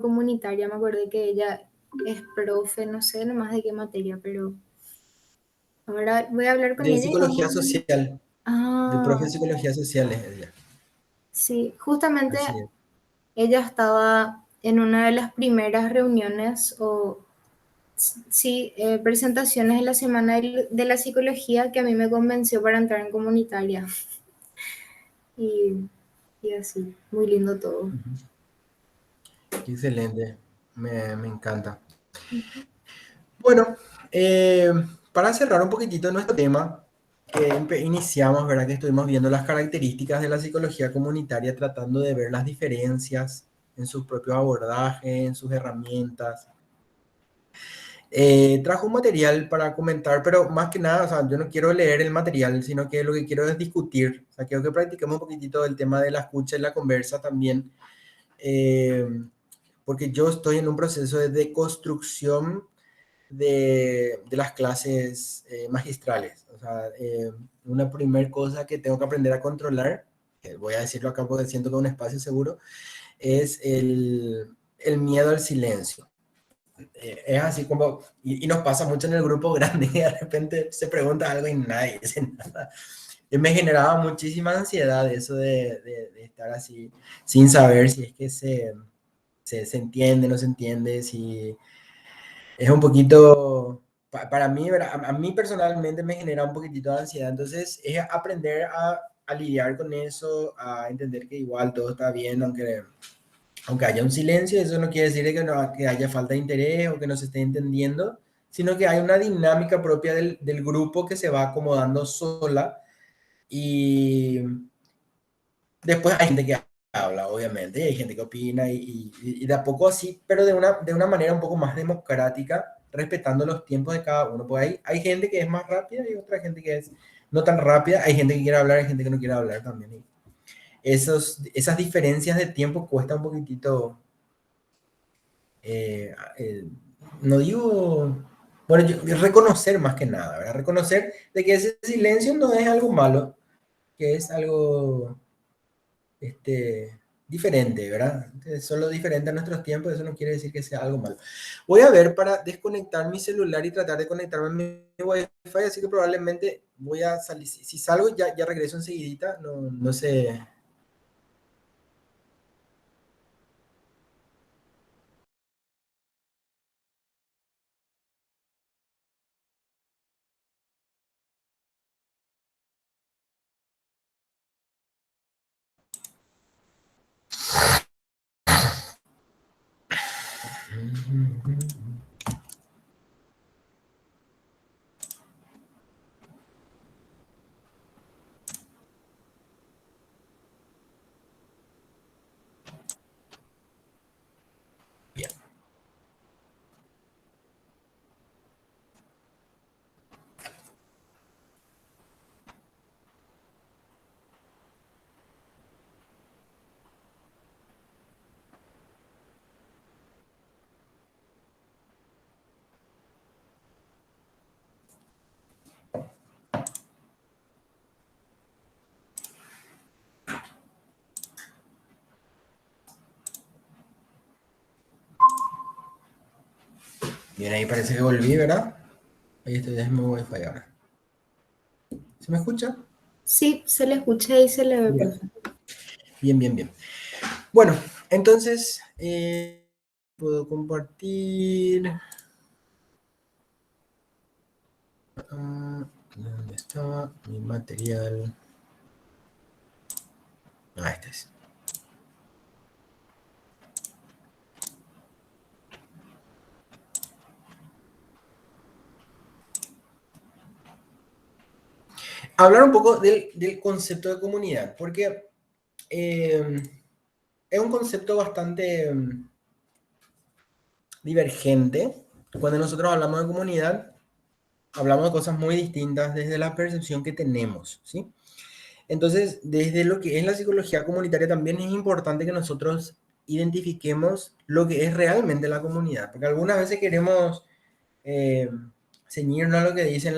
comunitaria, me acuerdo que ella es profe, no sé nomás de qué materia, pero ahora voy a hablar con De ella y psicología vamos a... social, de Ah, profe de psicología social es ella. sí, justamente Así es. ella estaba en una de las primeras reuniones o, sí, presentaciones de la Semana de la Psicología que a mí me convenció para entrar en comunitaria. Y, y así, muy lindo todo. Ujú. Qué excelente, me encanta. Bueno, eh, para cerrar un poquitito nuestro tema, que iniciamos, ¿verdad? Que estuvimos viendo las características de la psicología comunitaria, tratando de ver las diferencias en sus propios abordajes, en sus herramientas. Trajo un material para comentar, pero más que nada, o sea, yo no quiero leer el material, sino que lo que quiero es discutir. O sea, quiero que practiquemos un poquitito el tema de la escucha y la conversa también, eh, porque yo estoy en un proceso de deconstrucción de las clases magistrales. O sea, una primera cosa que tengo que aprender a controlar, voy a decirlo acá porque siento que es un espacio seguro, es el miedo al silencio. Es así como, y nos pasa mucho en el grupo grande, y de repente se pregunta algo y nadie dice nada. Y me generaba muchísima ansiedad eso de estar así, sin saber si es que se entiende, no se entiende, si es un poquito, para mí, ¿verdad? A mí personalmente me genera un poquitito de ansiedad, entonces es aprender a lidiar con eso, a entender que igual todo está bien, aunque haya un silencio, eso no quiere decir que, no, que haya falta de interés o que no se esté entendiendo, sino que hay una dinámica propia del grupo que se va acomodando sola y después hay gente que habla, obviamente, y hay gente que opina y de a poco así, pero de una manera un poco más democrática, respetando los tiempos de cada uno. Pues hay gente que es más rápida y otra gente que es no tan rápida. Hay gente que quiere hablar, hay gente que no quiere hablar también. Y esas diferencias de tiempo cuesta un poquitito, eh, eh, no digo, bueno, reconocer más que nada, ¿verdad? Reconocer de que ese silencio no es algo malo, que es algo diferente, ¿verdad? Es solo diferente a nuestros tiempos, eso no quiere decir que sea algo malo. Voy a ver para desconectar mi celular y tratar de conectarme a mi Wi-Fi, así que probablemente voy a salir. Si salgo, ya regreso enseguidita, no sé. Bien. Bien, ahí parece que volví, ¿verdad? Ahí estoy, ya es mi Wi-Fi ahora. ¿Se me escucha? Sí, se le escucha y se le ve, Bien, profe. bien, bien, bien. Bueno, entonces, puedo compartir. ¿Dónde estaba mi material? Este es. Hablar un poco del concepto de comunidad, porque eh, es un concepto bastante divergente. Cuando nosotros hablamos de comunidad, hablamos de cosas muy distintas desde la percepción que tenemos, ¿sí? Entonces, desde lo que es la psicología comunitaria, también es importante que nosotros identifiquemos lo que es realmente la comunidad, porque algunas veces queremos eh, ceñirnos a lo que dicen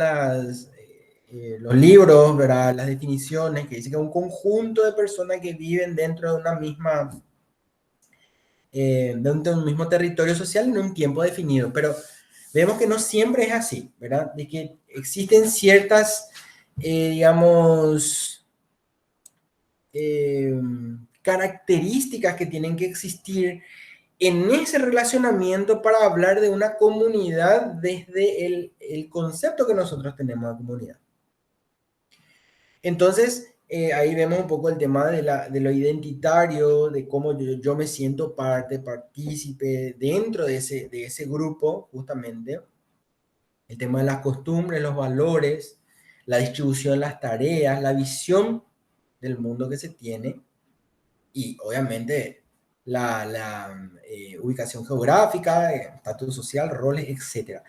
los libros, ¿verdad? Las definiciones, que dicen que es un conjunto de personas que viven dentro de una misma dentro de un mismo territorio social en un tiempo definido, pero vemos que no siempre es así, ¿verdad? De que existen ciertas, digamos, eh, características que tienen que existir en ese relacionamiento para hablar de una comunidad desde el concepto que nosotros tenemos de comunidad. Entonces, ahí vemos un poco el tema de lo identitario, de cómo yo me siento parte, partícipe dentro de ese grupo, justamente. El tema de las costumbres, los valores, la distribución de las tareas, la visión del mundo que se tiene y obviamente la ubicación geográfica, estatus social, roles, etcétera.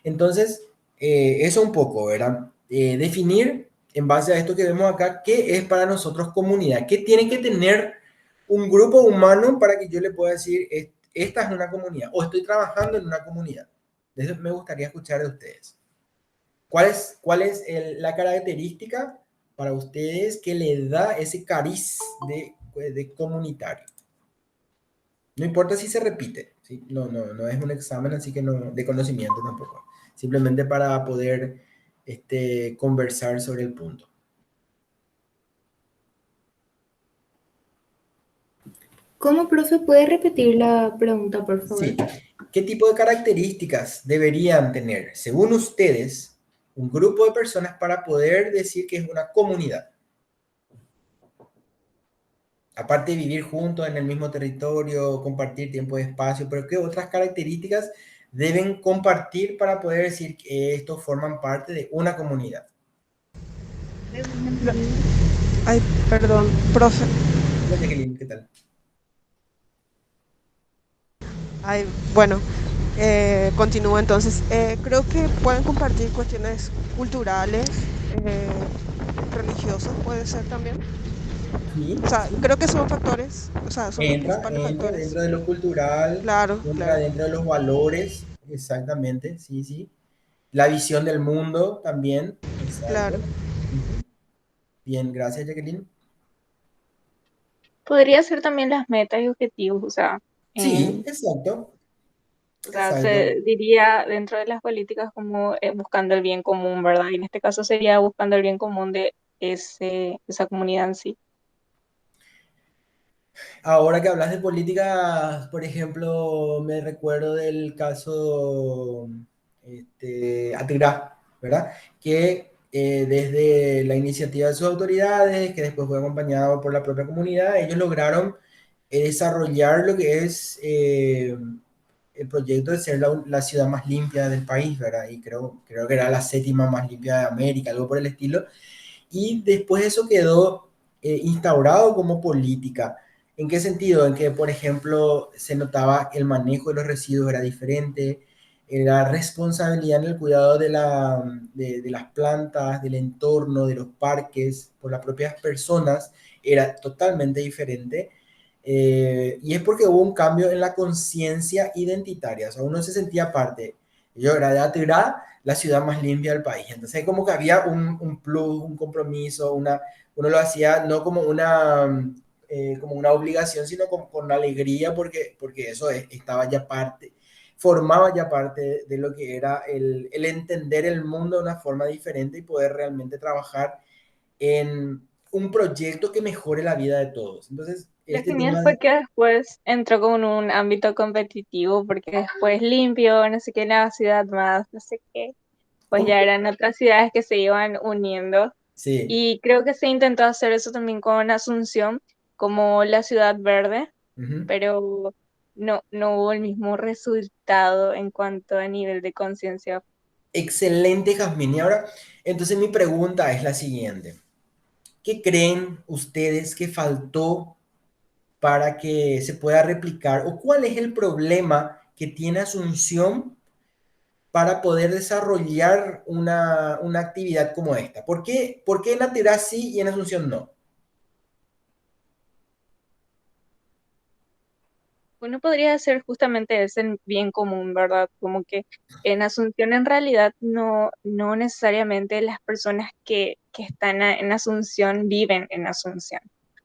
Entonces, eso un poco, ¿verdad? Definir en base a esto que vemos acá, qué es para nosotros comunidad, qué tiene que tener un grupo humano para que yo le pueda decir, esta es una comunidad o estoy trabajando en una comunidad. De eso me gustaría escuchar de ustedes. ¿Cuál es la característica para ustedes que le da ese cariz de comunitario? No importa si se repite, ¿sí? No es un examen, así que no, de conocimiento tampoco. Simplemente para poder conversar sobre el punto. ¿Cómo, profe, puede repetir la pregunta, por favor? Sí. ¿Qué tipo de características deberían tener, según ustedes, un grupo de personas para poder decir que es una comunidad? Aparte de vivir juntos en el mismo territorio, compartir tiempo y espacio, pero ¿qué otras características deben compartir para poder decir que estos forman parte de una comunidad? Ay, perdón, profe. Hola Jacqueline, ¿qué tal? Ay, bueno, continúo entonces. Creo que pueden compartir cuestiones culturales, eh, religiosas, puede ser también. O Sí, sea, sí. creo que son factores, o sea, son los principales Entra factores. dentro de lo cultural, Claro, entra claro, dentro de los valores, exactamente, sí, sí. La visión del mundo también, claro. exacto. Ujú. Bien, gracias Jacqueline. Podría ser también las metas y objetivos, Sí, en- exacto, o sea, exacto. se diría dentro de las políticas como buscando el bien común, ¿verdad? Y en este caso sería buscando el bien común de esa comunidad en sí. Ahora que hablas de política, por ejemplo, me recuerdo del caso Atirá, ¿verdad? Que desde la iniciativa de sus autoridades, que después fue acompañado por la propia comunidad, ellos lograron desarrollar lo que es el proyecto de ser la ciudad más limpia del país, ¿verdad? Y creo que era la séptima más limpia de América, algo por el estilo. Y después eso quedó instaurado como política. ¿En qué sentido? En que, por ejemplo, se notaba el manejo de los residuos era diferente, la responsabilidad en el cuidado de las plantas, del entorno, de los parques, por las propias personas, era totalmente diferente. Y es porque hubo un cambio en la conciencia identitaria, o sea, uno se sentía parte. Yo era de Atirá, la ciudad más limpia del país. Entonces, como que había un plus, un compromiso, uno lo hacía no como una obligación, sino con alegría, porque eso estaba ya parte, formaba ya parte de lo que era el entender el mundo de una forma diferente y poder realmente trabajar en un proyecto que mejore la vida de todos. Entonces, Lo este genial tema fue que después entró como en un ámbito competitivo, porque después limpio, no sé qué, la ciudad más, no sé qué, pues ¿cómo? ya eran otras ciudades que se iban uniendo. Sí. Y creo que se intentó hacer eso también con Asunción, como la ciudad verde, Ujú. pero no hubo el mismo resultado en cuanto a nivel de conciencia. Excelente, Jazmín. Y ahora, entonces mi pregunta es la siguiente. ¿Qué creen ustedes que faltó para que se pueda replicar? ¿O cuál es el problema que tiene Asunción para poder desarrollar una actividad como esta? ¿Por qué en Natirá sí y en Asunción no? Uno podría hacer justamente ese bien común, ¿verdad? Como que en Asunción en realidad no necesariamente las personas que están en Asunción viven en Asunción.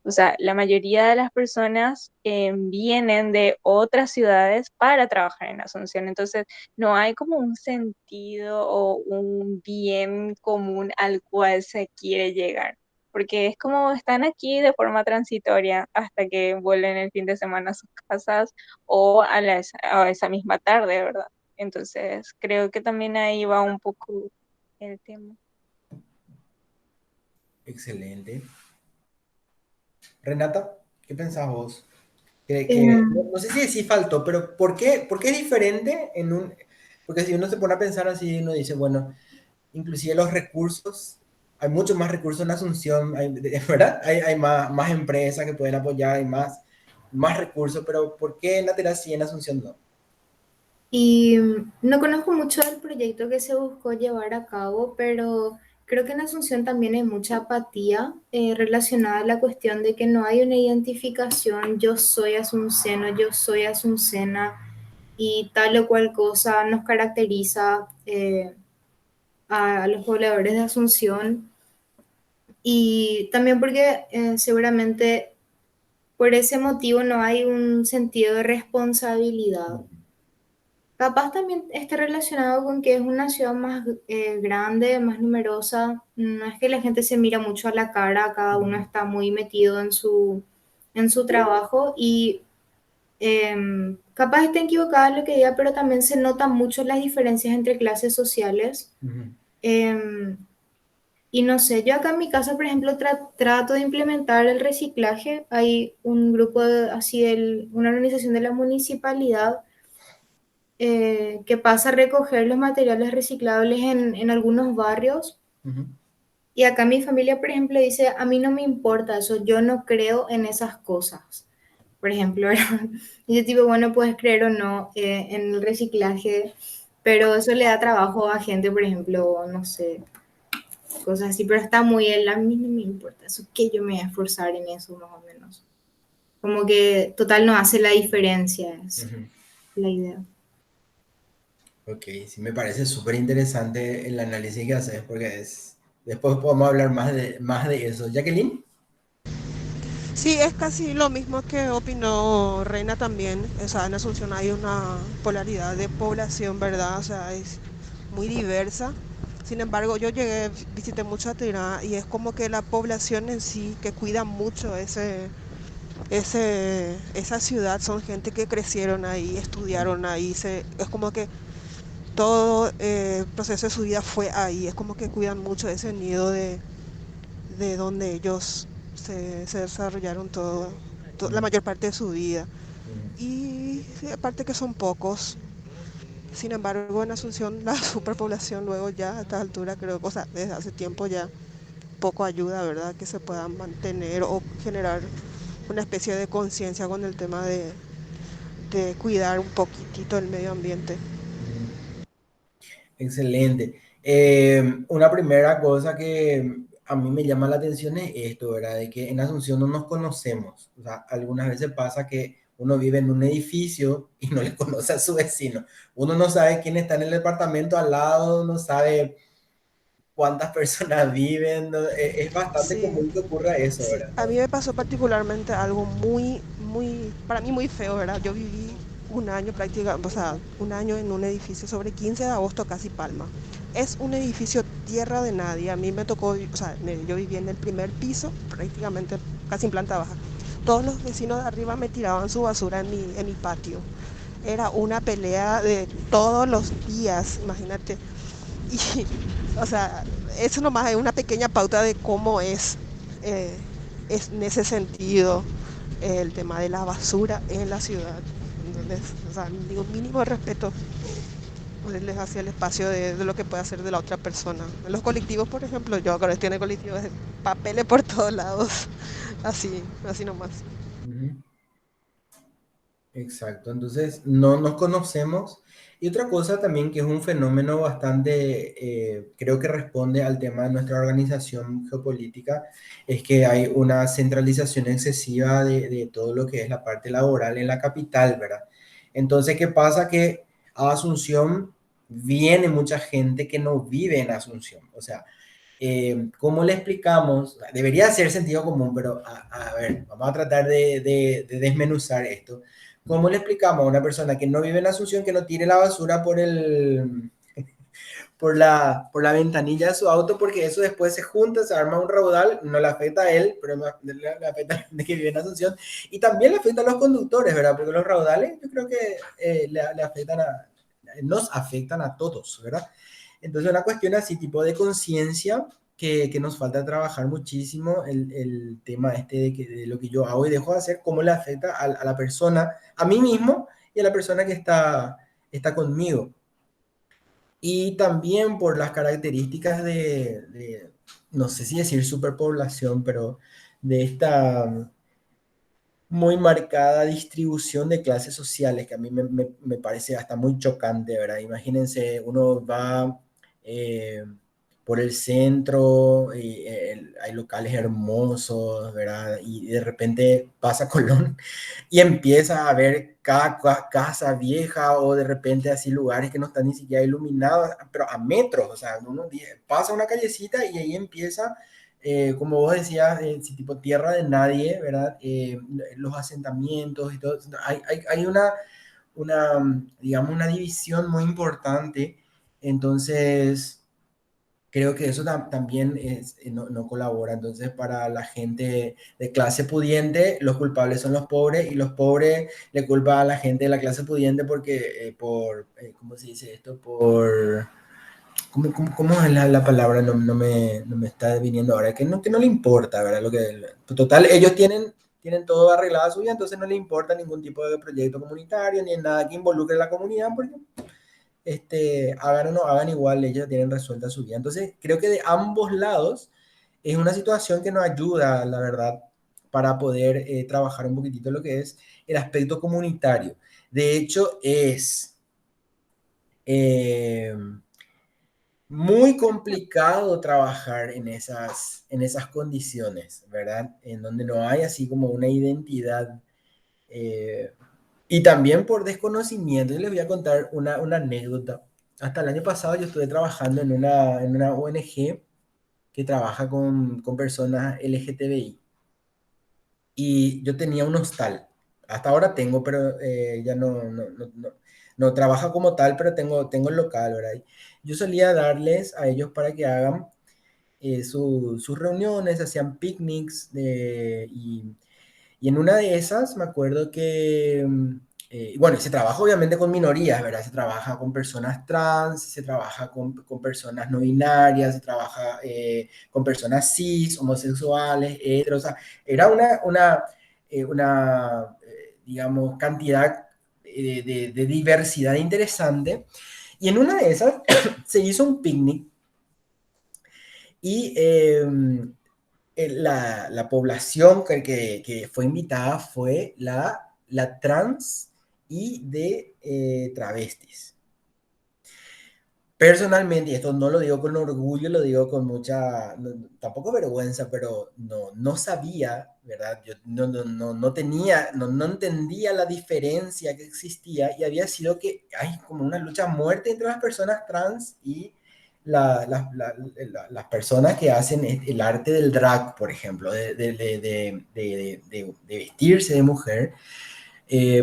O sea, la mayoría de las personas vienen de otras ciudades para trabajar en Asunción. Entonces, no hay como un sentido o un bien común al cual se quiere llegar. Porque es como están aquí de forma transitoria hasta que vuelven el fin de semana a sus casas o a esa misma tarde, ¿verdad? Entonces, creo que también ahí va un poco el tema. Excelente. Renata, ¿qué pensás vos? No, Em, no sé si decís faltó, pero por qué es diferente en un... Porque si uno se pone a pensar así, uno dice, bueno, inclusive los recursos, hay mucho más recursos en Asunción, ¿verdad? Hay más empresas que pueden apoyar, hay más recursos, pero ¿por qué en Lateral sí en Asunción no? Y no conozco mucho del proyecto que se buscó llevar a cabo, pero creo que en Asunción también hay mucha apatía relacionada a la cuestión de que no hay una identificación, yo soy asunceno, yo soy asuncena, y tal o cual cosa nos caracteriza a los pobladores de Asunción. Y también porque seguramente por ese motivo no hay un sentido de responsabilidad. Capaz también esté relacionado con que es una ciudad más grande, más numerosa. No es que la gente se mira mucho a la cara, cada uno está muy metido en su trabajo y capaz esté equivocada en lo que diga, pero también se notan mucho las diferencias entre clases sociales. Ujú, Em, y no sé, yo acá en mi casa, por ejemplo, trato de implementar el reciclaje. Hay un grupo así, una organización de la municipalidad que pasa a recoger los materiales reciclables en algunos barrios. ujú. Y acá mi familia, por ejemplo, dice, a mí no me importa eso, yo no creo en esas cosas. Por ejemplo, ¿verdad? Y yo tipo, bueno, puedes creer o no en el reciclaje, pero eso le da trabajo a gente, por ejemplo, no sé, cosas así, pero está muy él, a mí no me importa eso, que yo me voy a esforzar en eso más o menos. Como que total no hace la diferencia, es Ujú. la idea. Ok, sí, me parece súper interesante el análisis que haces, porque después podemos hablar más de eso. Jacqueline. Sí, es casi lo mismo que opinó Reina también. O sea, en Asunción hay una polaridad de población, ¿verdad? O sea, es muy diversa. Sin embargo, yo llegué, visité mucho a Tirana y es como que la población en sí, que cuida mucho esa ciudad, son gente que crecieron ahí, estudiaron ahí. Es como que todo el proceso de su vida fue ahí. Es como que cuidan mucho ese nido de donde ellos se desarrollaron la mayor parte de su vida. Ujú. Y sí, aparte que son pocos, sin embargo en Asunción la superpoblación luego ya a esta altura creo, o sea, desde hace tiempo ya poco ayuda, ¿verdad? Que se puedan mantener o generar una especie de conciencia con el tema de cuidar un poquitito el medio ambiente. Ujú. Excelente. Una primera cosa que a mí me llama la atención es esto, ¿verdad? De que en Asunción no nos conocemos. O sea, algunas veces pasa que uno vive en un edificio y no le conoce a su vecino. Uno no sabe quién está en el departamento al lado, no sabe cuántas personas viven. Es bastante Sí, común que ocurra eso, sí, ¿verdad? a mí me pasó particularmente algo para mí muy feo, ¿verdad? Yo viví un año prácticamente, o sea, un año en un edificio sobre 15 de agosto, casi Palma. Es un edificio tierra de nadie. A mí me tocó, o sea, yo viví en el primer piso, prácticamente casi en planta baja. Todos los vecinos de arriba me tiraban su basura en mi patio. Era una pelea de todos los días, imagínate. Y, o sea, eso nomás es una pequeña pauta de cómo eh, es en ese sentido el tema de la basura en la ciudad. Entonces, o sea, un mínimo de respeto ponerles hacia el espacio de lo que puede hacer de la otra persona. En los colectivos, por ejemplo, yo ahora estoy en el colectivo, de papeles por todos lados, así nomás. Ujú. Exacto, entonces no nos conocemos. Y otra cosa también que es un fenómeno bastante, creo que responde al tema de nuestra organización geopolítica, es que hay una centralización excesiva de todo lo que es la parte laboral en la capital, ¿verdad? Entonces, ¿qué pasa? Que a Asunción viene mucha gente que no vive en Asunción. O sea, ¿Cómo le explicamos? Debería ser sentido común, pero a ver, vamos a tratar de desmenuzar esto. ¿Cómo le explicamos a una persona que no vive en Asunción que no tire la basura por la ventanilla de su auto? Porque eso después se junta, se arma un raudal, no le afecta a él, pero le afecta a la gente que vive en Asunción. Y también le afecta a los conductores, ¿verdad? Porque los raudales yo creo que le afectan nos afectan a todos, ¿verdad? Entonces, una cuestión así, tipo de conciencia, que nos falta trabajar muchísimo el tema este de lo que yo hago y dejo de hacer, cómo le afecta a la persona, a mí mismo y a la persona que está conmigo. Y también por las características no sé si decir superpoblación, pero de esta muy marcada distribución de clases sociales, que a mí me parece hasta muy chocante, ¿verdad? Imagínense, uno va por el centro, y, hay locales hermosos, ¿verdad? Y de repente pasa Colón y empieza a ver cada casa vieja o de repente así lugares que no están ni siquiera iluminados, pero a metros, o sea, uno pasa una callecita y ahí empieza como vos decías, tipo tierra de nadie, ¿verdad? Los asentamientos y todo. Hay digamos, una división muy importante. Entonces, creo que eso también no colabora. Entonces, para la gente de clase pudiente, los culpables son los pobres y los pobres le culpan a la gente de la clase pudiente porque, ¿cómo se dice esto? ¿Cómo es la palabra? No me está viniendo ahora. Que no le importa, ¿verdad? Total, ellos tienen todo arreglado a su vida, entonces no le importa ningún tipo de proyecto comunitario, ni nada que involucre a la comunidad, porque hagan o no hagan igual, ellos tienen resuelta su vida. Entonces, creo que de ambos lados es una situación que nos ayuda, la verdad, para poder trabajar un poquitito lo que es el aspecto comunitario. De hecho, es... Eh, muy complicado trabajar en esas condiciones, ¿verdad? En donde no hay así como una identidad. eh, y también por desconocimiento. Yo les voy a contar una anécdota. Hasta el año pasado yo estuve trabajando en una ONG que trabaja con personas LGTBI. Y yo tenía un hostal. Hasta ahora tengo, pero ya no trabaja como tal, pero tengo el local, ¿verdad? Yo solía darles a ellos para que hagan sus reuniones, hacían picnics, y en una de esas me acuerdo que, bueno, se trabaja obviamente con minorías, ¿verdad? Se trabaja con personas trans, se trabaja con personas no binarias, se trabaja con personas cis, homosexuales, heteros, o sea, era digamos, cantidad de diversidad interesante. Y en una de esas se hizo un picnic y la población que fue invitada fue la trans y de travestis. Personalmente, y esto no lo digo con orgullo, lo digo con mucha, tampoco vergüenza, pero no sabía, ¿verdad? Yo no tenía, no entendía la diferencia que existía y había sido que hay como una lucha a muerte entre las personas trans y las personas que hacen el arte del drag, por ejemplo, de vestirse de mujer.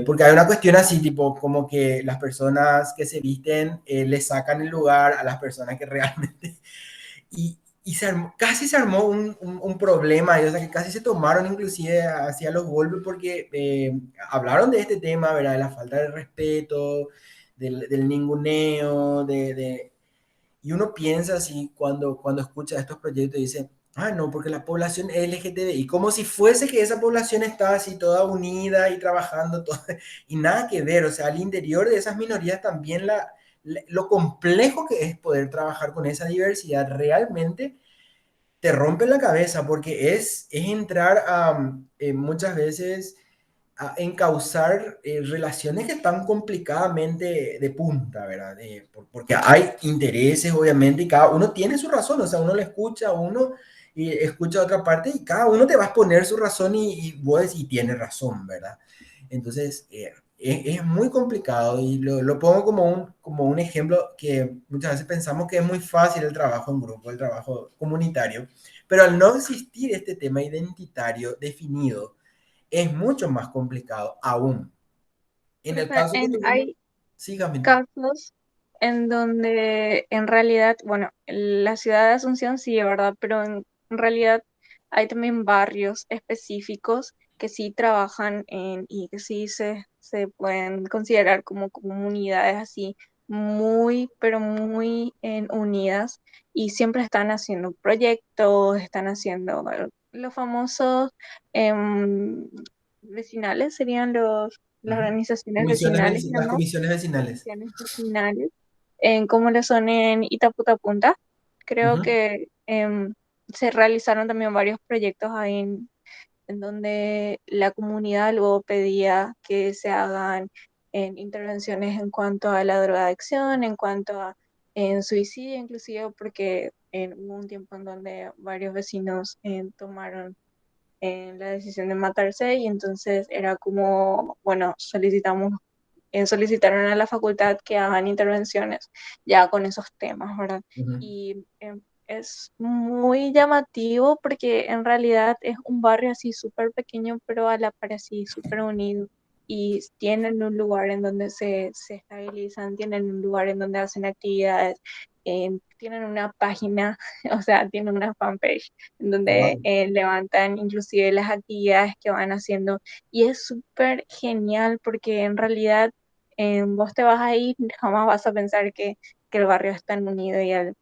Porque hay una cuestión así, tipo, como que las personas que se visten le sacan el lugar a las personas que realmente... Y casi se armó un problema, o sea, que casi se tomaron inclusive hacia los golpes porque hablaron de este tema, ¿verdad? De la falta de respeto, del ninguneo, y uno piensa así cuando escucha estos proyectos y dice, ah, no, porque la población LGTBI, como si fuese que esa población está así toda unida y trabajando, todo, y nada que ver, o sea, al interior de esas minorías también lo complejo que es poder trabajar con esa diversidad realmente te rompe la cabeza porque es entrar a muchas veces a encauzar relaciones que están complicadamente de punta, ¿verdad? Porque hay intereses, obviamente, y cada uno tiene su razón, o sea, uno le escucha a uno y escucha a otra parte y cada uno te va a exponer su razón y vos decís, y tiene razón, ¿verdad? Entonces, es muy complicado y lo pongo como un ejemplo que muchas veces pensamos que es muy fácil el trabajo en grupo, el trabajo comunitario, pero al no existir este tema identitario definido, es mucho más complicado aún. En el caso que tuvimos, Hay sí, Jasmine. casos en donde en realidad, bueno, la ciudad de Asunción sí, ¿verdad? Pero en realidad hay también barrios específicos que sí trabajan y que sí se pueden considerar como comunidades así muy, pero muy unidas y siempre están haciendo proyectos, están haciendo los famosos em, vecinales, serían las Ujú. organizaciones vecinales y Las demás comisiones vecinales. comisiones vecinales, en cómo lo son en Itaputa Punta. Creo Ujú, que se realizaron también varios proyectos ahí en donde la comunidad luego pedía que se hagan intervenciones en cuanto a la drogadicción, en cuanto a en suicidio, inclusive porque hubo un tiempo en donde varios vecinos tomaron la decisión de matarse y entonces era como, bueno, solicitaron a la facultad que hagan intervenciones ya con esos temas, ¿verdad? ujú, Y es muy llamativo porque en realidad es un barrio así súper pequeño, pero a la par así súper unido. Y tienen un lugar en donde se estabilizan, tienen un lugar en donde hacen actividades, tienen una página, o sea, tienen una fanpage en donde wow, levantan inclusive las actividades que van haciendo. Y es súper genial porque en realidad vos te vas a ir, jamás vas a pensar que el barrio es tan unido y al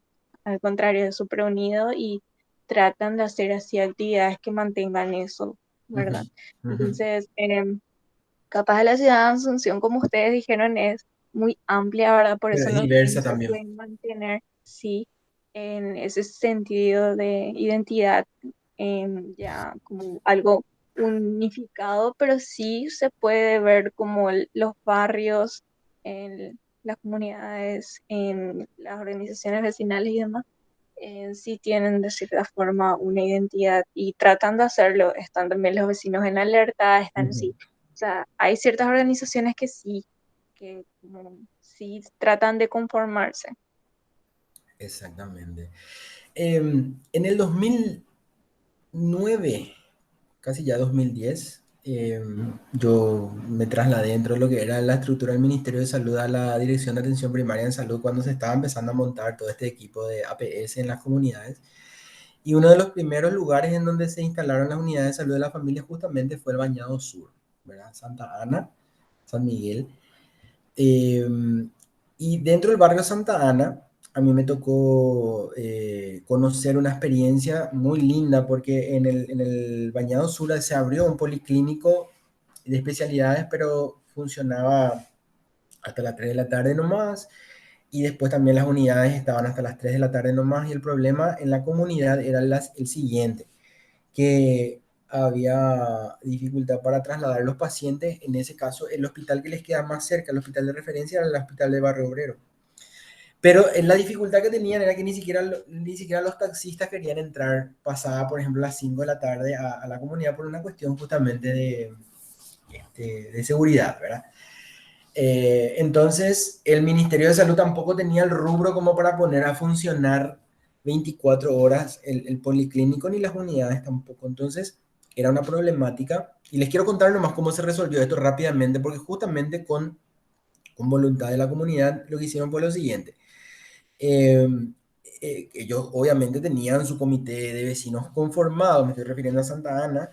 contrario, es súper unido y tratan de hacer así actividades que mantengan eso, ujú, ¿verdad? ujú. Entonces, capaz la ciudad de Asunción, como ustedes dijeron, es muy amplia, ¿verdad? Por Pero eso es no, diversa no se también. pueden mantener, sí, en ese sentido de identidad, ya como algo unificado, pero sí se puede ver como los barrios, en las comunidades, en las organizaciones vecinales y demás, sí tienen de cierta forma una identidad y tratando de hacerlo, están también los vecinos en alerta, están Ujú, así. O sea, hay ciertas organizaciones que sí, que como, sí tratan de conformarse. exactamente. En el 2009, casi ya 2010, yo me trasladé dentro de lo que era la estructura del Ministerio de Salud a la Dirección de Atención Primaria en Salud cuando se estaba empezando a montar todo este equipo de APS en las comunidades. Y uno de los primeros lugares en donde se instalaron las unidades de salud de la familia justamente fue el Bañado Sur, ¿verdad? Santa Ana, San Miguel. Eh, y dentro del barrio Santa Ana, a mí me tocó conocer una experiencia muy linda porque en el Bañado Sur se abrió un policlínico de especialidades, pero funcionaba hasta las 3 de la tarde nomás. Y después también las unidades estaban hasta las 3 de la tarde nomás. Y el problema en la comunidad era el siguiente, que había dificultad para trasladar los pacientes. En ese caso, el hospital que les queda más cerca, el hospital de referencia, era el hospital de Barrio Obrero. Pero la dificultad que tenían era que ni siquiera los taxistas querían entrar pasada, por ejemplo, las 5 de la tarde a la comunidad por una cuestión justamente de seguridad, ¿verdad? Entonces, el Ministerio de Salud tampoco tenía el rubro como para poner a funcionar 24 horas el policlínico ni las unidades tampoco. Entonces, era una problemática. Y les quiero contar nomás cómo se resolvió esto rápidamente, porque justamente con voluntad de la comunidad lo que hicieron fue lo siguiente. Eh, Ellos obviamente tenían su comité de vecinos conformado, me estoy refiriendo a Santa Ana,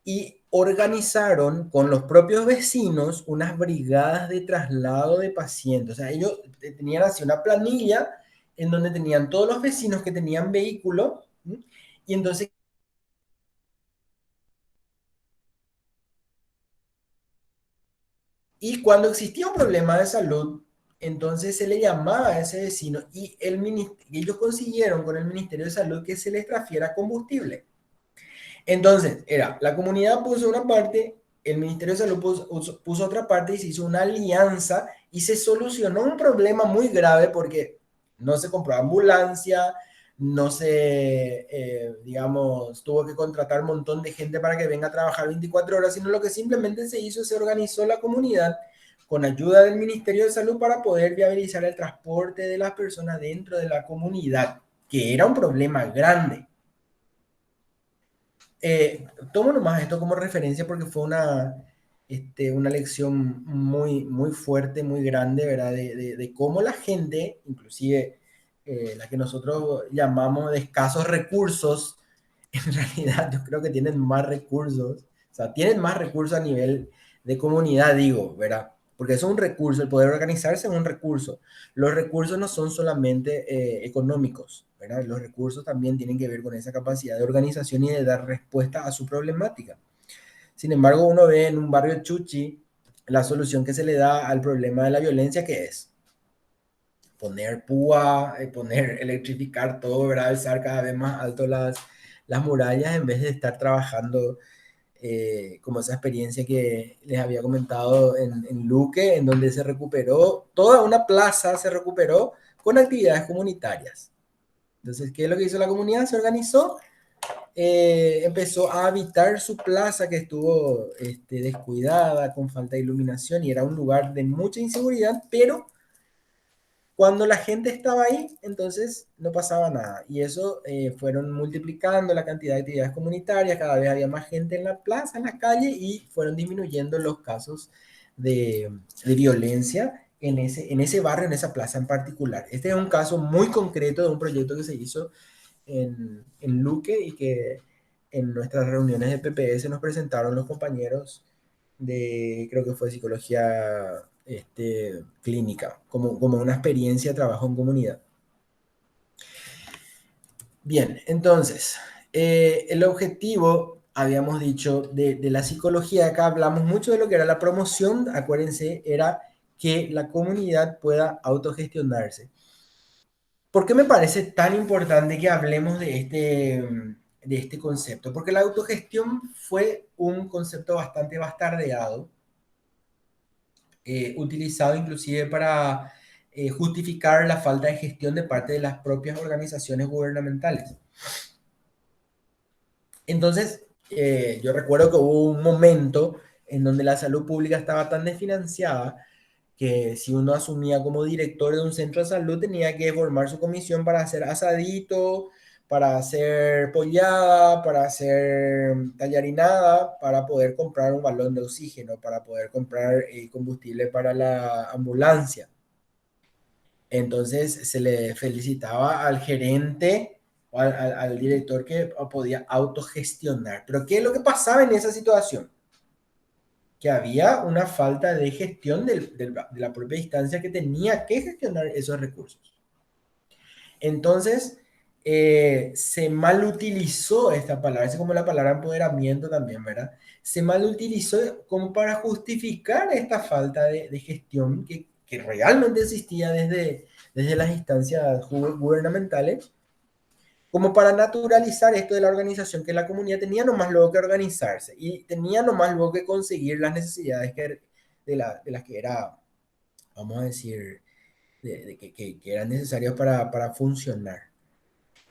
y organizaron con los propios vecinos unas brigadas de traslado de pacientes. O sea, ellos tenían así una planilla en donde tenían todos los vecinos que tenían vehículo, ¿sí? Y entonces, y cuando existía un problema de salud, entonces se le llamaba a ese vecino y ellos consiguieron con el Ministerio de Salud que se les transfiera combustible. Entonces, era, la comunidad puso una parte, el Ministerio de Salud puso otra parte y se hizo una alianza y se solucionó un problema muy grave porque no se compró ambulancia, no se, digamos, tuvo que contratar un montón de gente para que venga a trabajar 24 horas, sino lo que simplemente se hizo, se organizó la comunidad con ayuda del Ministerio de Salud para poder viabilizar el transporte de las personas dentro de la comunidad, que era un problema grande. Tomo nomás esto como referencia porque fue una lección muy, muy fuerte, muy grande, ¿verdad? De cómo la gente, inclusive la que nosotros llamamos de escasos recursos, en realidad yo creo que tienen más recursos, o sea, tienen más recursos a nivel de comunidad, digo, ¿verdad? Porque eso es un recurso, el poder organizarse es un recurso. Los recursos no son solamente económicos, ¿verdad? Los recursos también tienen que ver con esa capacidad de organización y de dar respuesta a su problemática. Sin embargo, uno ve en un barrio chuchi la solución que se le da al problema de la violencia, que es poner púa, electrificar todo, ¿verdad? Alzar cada vez más alto las murallas en vez de estar trabajando como esa experiencia que les había comentado en Luque, en donde se recuperó, toda una plaza se recuperó con actividades comunitarias. Entonces, ¿qué es lo que hizo la comunidad? Se organizó, empezó a habitar su plaza que estuvo descuidada, con falta de iluminación, y era un lugar de mucha inseguridad, pero cuando la gente estaba ahí, entonces no pasaba nada. Y eso fueron multiplicando la cantidad de actividades comunitarias, cada vez había más gente en la plaza, en la calle, y fueron disminuyendo los casos de violencia en ese barrio, en esa plaza en particular. Este es un caso muy concreto de un proyecto que se hizo en Luque y que en nuestras reuniones de PPS nos presentaron los compañeros de, creo que fue psicología clínica, como una experiencia de trabajo en comunidad. Bien, entonces, el objetivo, habíamos dicho, de la psicología, acá hablamos mucho de lo que era la promoción, acuérdense, era que la comunidad pueda autogestionarse. ¿Por qué me parece tan importante que hablemos de este concepto? Porque la autogestión fue un concepto bastante bastardeado, utilizado inclusive para justificar la falta de gestión de parte de las propias organizaciones gubernamentales. Entonces, yo recuerdo que hubo un momento en donde la salud pública estaba tan desfinanciada que si uno asumía como director de un centro de salud tenía que formar su comisión para hacer asadito, para hacer pollada, para hacer tallarinada, para poder comprar un balón de oxígeno, para poder comprar combustible para la ambulancia. Entonces se le felicitaba al gerente o al director que podía autogestionar. Pero ¿qué es lo que pasaba en esa situación? Que había una falta de gestión de la propia instancia que tenía que gestionar esos recursos. Entonces, se mal utilizó esta palabra, es como la palabra empoderamiento también, ¿verdad? Se mal utilizó como para justificar esta falta de gestión que realmente existía desde las instancias gubernamentales, como para naturalizar esto de la organización, que la comunidad tenía nomás luego que organizarse y tenía nomás luego que conseguir las necesidades de las que era, vamos a decir, que eran necesarias para funcionar.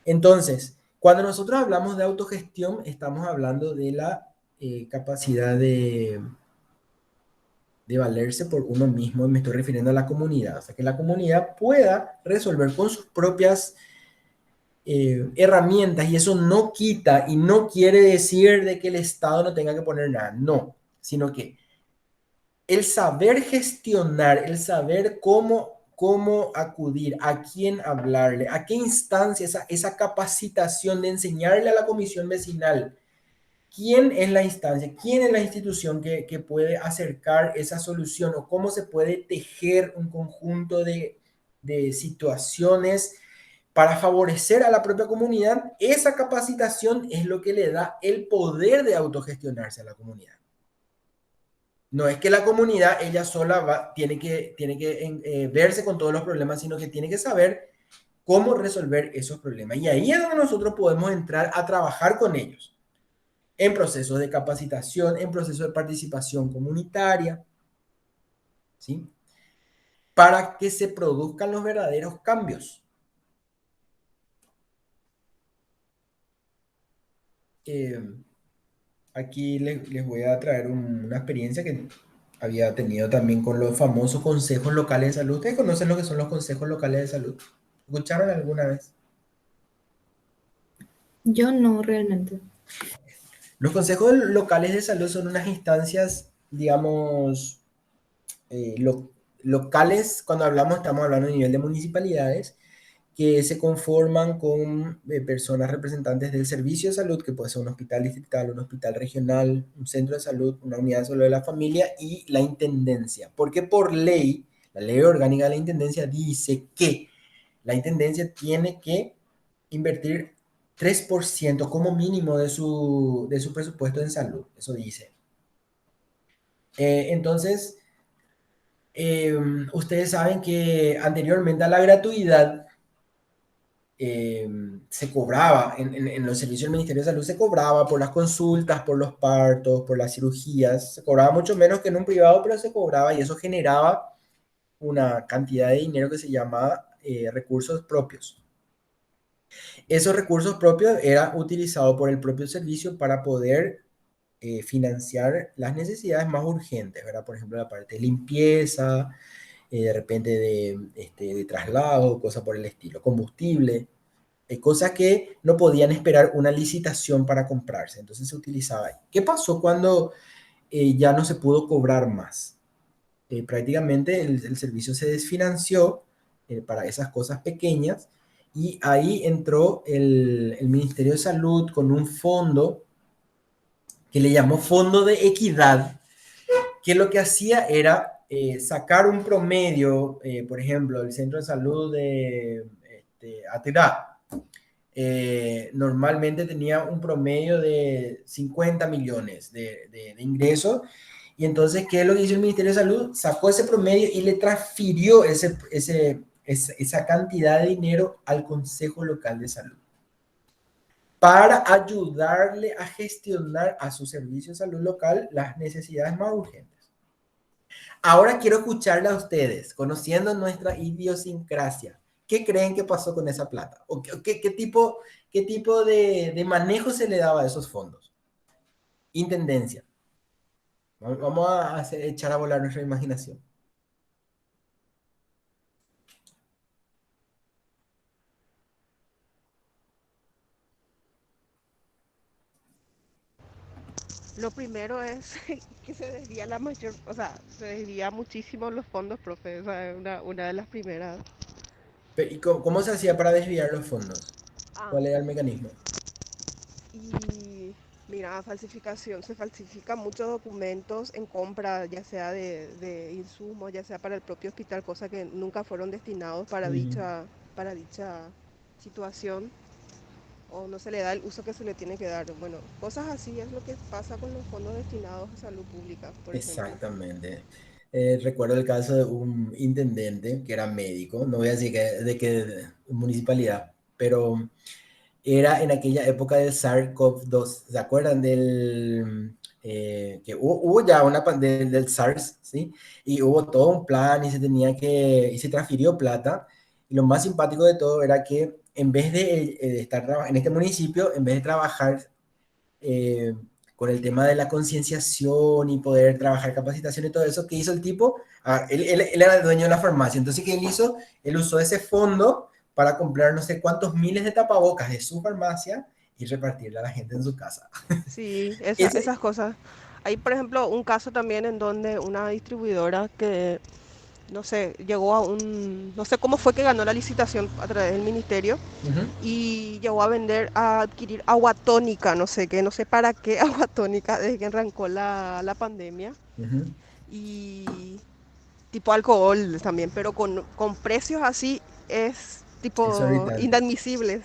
Entonces, cuando nosotros hablamos de autogestión, estamos hablando de la capacidad de valerse por uno mismo, y me estoy refiriendo a la comunidad, o sea, que la comunidad pueda resolver con sus propias herramientas, y eso no quita y no quiere decir de que el Estado no tenga que poner nada, no, sino que el saber gestionar, el saber cómo acudir, a quién hablarle, a qué instancia, esa capacitación de enseñarle a la comisión vecinal quién es la instancia, quién es la institución que puede acercar esa solución, o cómo se puede tejer un conjunto de situaciones para favorecer a la propia comunidad. Esa capacitación es lo que le da el poder de autogestionarse a la comunidad. No es que la comunidad ella sola tiene que verse con todos los problemas, sino que tiene que saber cómo resolver esos problemas. Y ahí es donde nosotros podemos entrar a trabajar con ellos, en procesos de capacitación, en procesos de participación comunitaria, ¿sí? Para que se produzcan los verdaderos cambios. eh, aquí les voy a traer una experiencia que había tenido también con los famosos consejos locales de salud. ¿Ustedes conocen lo que son los consejos locales de salud? ¿Escucharon alguna vez? Yo no realmente. Los consejos locales de salud son unas instancias, digamos, locales. Cuando hablamos, estamos hablando a nivel de municipalidades que se conforman con personas representantes del servicio de salud, que puede ser un hospital distrital, un hospital regional, un centro de salud, una unidad de salud de la familia y la intendencia. Porque por ley, la ley orgánica de la intendencia dice que la intendencia tiene que invertir 3% como mínimo de su presupuesto en salud. Eso dice. Entonces, ustedes saben que anteriormente a la gratuidad, eh, se cobraba en los servicios del Ministerio de Salud, se cobraba por las consultas, por los partos, por las cirugías, se cobraba mucho menos que en un privado, pero se cobraba y eso generaba una cantidad de dinero que se llama recursos propios. Esos recursos propios eran utilizados por el propio servicio para poder financiar las necesidades más urgentes, ¿verdad? Por ejemplo, la parte de limpieza, de repente de traslado, cosas por el estilo, combustible, cosas que no podían esperar una licitación para comprarse, entonces se utilizaba ahí. ¿Qué pasó cuando ya no se pudo cobrar más? Prácticamente el servicio se desfinanció para esas cosas pequeñas y ahí entró el Ministerio de Salud con un fondo que le llamó Fondo de Equidad, que lo que hacía era sacar un promedio, por ejemplo, el Centro de Salud de Atirá, normalmente tenía un promedio de 50 millones de ingresos. Y entonces, ¿qué es lo que hizo el Ministerio de Salud? Sacó ese promedio y le transfirió esa cantidad de dinero al Consejo Local de Salud para ayudarle a gestionar a su servicio de salud local las necesidades más urgentes. Ahora quiero escucharle a ustedes, conociendo nuestra idiosincrasia. ¿Qué creen que pasó con esa plata? ¿O qué tipo de manejo se le daba a esos fondos? Intendencia. Vamos a echar a volar nuestra imaginación. Lo primero es que se desvía la mayor, o sea, se desvía muchísimo los fondos, profe, o sea, es una de las primeras. ¿Y cómo se hacía para desviar los fondos? Ah, ¿Cuál era el mecanismo? y mira, falsificación, se falsifican muchos documentos en compra, ya sea de insumos, ya sea para el propio hospital, cosas que nunca fueron destinados Ujú. para dicha situación, o no se le da el uso que se le tiene que dar. Bueno, cosas así es lo que pasa con los fondos destinados a salud pública, por ejemplo. Exactamente. Recuerdo el caso de un intendente que era médico, no voy a decir de qué municipalidad, pero era en aquella época del SARS-CoV-2. ¿Se acuerdan que hubo ya del SARS, ¿sí? Y hubo todo un plan y y se transfirió plata. Y lo más simpático de todo era que en vez de estar en este municipio, en vez de trabajar eh, con el tema de la concienciación y poder trabajar capacitación y todo eso, ¿qué hizo el tipo? Él era el dueño de la farmacia, entonces ¿qué él hizo? Él usó ese fondo para comprar no sé cuántos miles de tapabocas de su farmacia y repartirle a la gente en su casa. Sí, Ese, esas cosas. Hay, por ejemplo, un caso también en donde una distribuidora que, no sé, llegó a un, no sé cómo fue que ganó la licitación a través del ministerio uh-huh, y llegó a vender, a adquirir agua tónica, no sé qué, no sé para qué agua tónica desde que arrancó la pandemia uh-huh, y tipo alcohol también, pero con precios así es tipo exorbitante. inadmisibles.